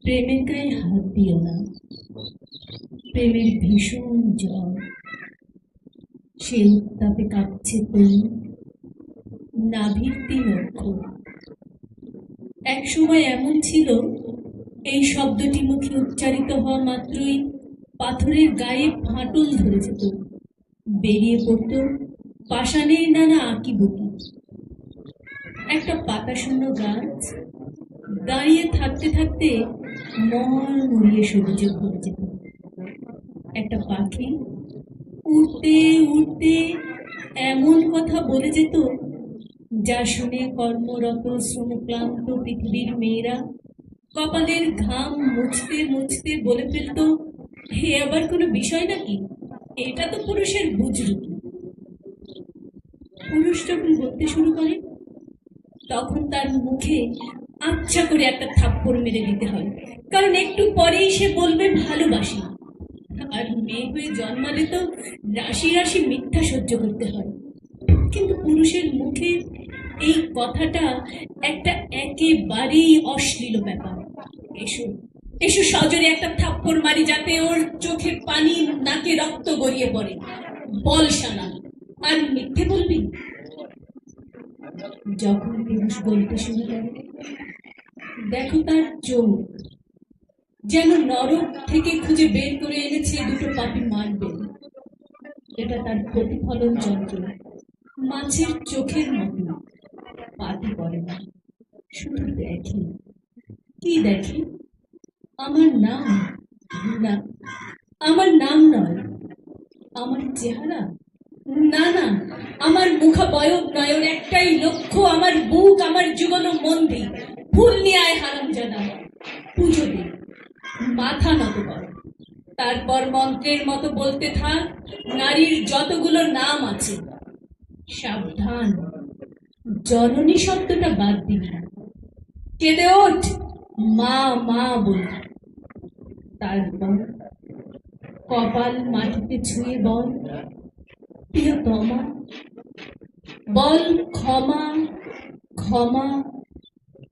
প্রেমের গায়ে হাত দিও না। প্রেমের ভীষণ জ্বর, সে উত্তাপে কাঁপছে তনু, নাভির ৩ অক্ষর। এক সময় এমন ছিল, এই শব্দটি মুখে উচ্চারিত হওয়া মাত্রই পাথরের গায়ে ফাটল ধরে যেত, বেরিয়ে পড়ত পাষাণের নানা আঁকিবুকি। একটা পাতাশূন্য গাছ দাঁড়িয়ে থাকতে থাকতে মরিয়ে সবুজে ভরে যেত। একটা পাখি উড়তে উড়তে এমন কথা বলে যেত, যা শুনে কর্মরত শ্রমক্লান্ত পৃথিবীর মেয়েরা কপালের ঘাম মুছতে মুছতে বলে ফেলত, হে আবার কোনো বিষয় নাকি, এটা তো পুরুষের বুজরুকি। পুরুষ যখন বলতে শুরু করে, তখন তার মুখে আচ্ছা করে একটা থাপ্পড় মেরে দিতে হয়, কারণ একটু পরেই সে বলবে ভালোবাসি। আর মেয়ে হয়ে জন্মালে তো রাশি রাশি মিথ্যা সহ্য করতে হয়। কিন্তু পুরুষের মুখে এই কথাটা একটা একেবারেই অশ্লীল ব্যাপার। এসো এসো সজোরে একটা থাপ্পড় মারি, যাতে ওর চোখে পানি, নাকে রক্ত গড়িয়ে পড়ে। বল শালা, আর মিথ্যে বলবি? যখন পুরুষ বলতে শুরু করে, দেখো তার চোখ যেন নরক থেকে খুঁজে বের করে এনেছে দুটো পাপি মারবে। এটা তার প্রতিফলন যন্ত্র, মাছের চোখের মতো। পাতি পড়ে না, শুধু দেখি। কি দেখি? আমার নাম না, আমার নাম নয়, আমার চেহারা না, না, আমার মুখাবয়ব নয়। ওর একটাই লক্ষ্য, আমার বুক, আমার যুগল মন্দির। ফুল নিয়ে আয় হারামজাদা, পুজো দে, মাথা নত কর, তারপর মন্ত্রের মতো বলতে থাক নারীর যতগুলো নাম আছে। সাবধান, জননী শব্দটা বাদ দিবি না। কেঁদে ওঠ, মা মা বল। তারপর কপাল মাটিতে ছুঁয়ে বল, প্রিয়তমা। বল ক্ষমা ক্ষমা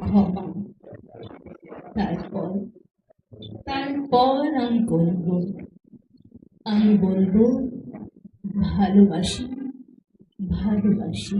ক্ষমা। তারপর আমি বলবো ভালোবাসি ভালোবাসি।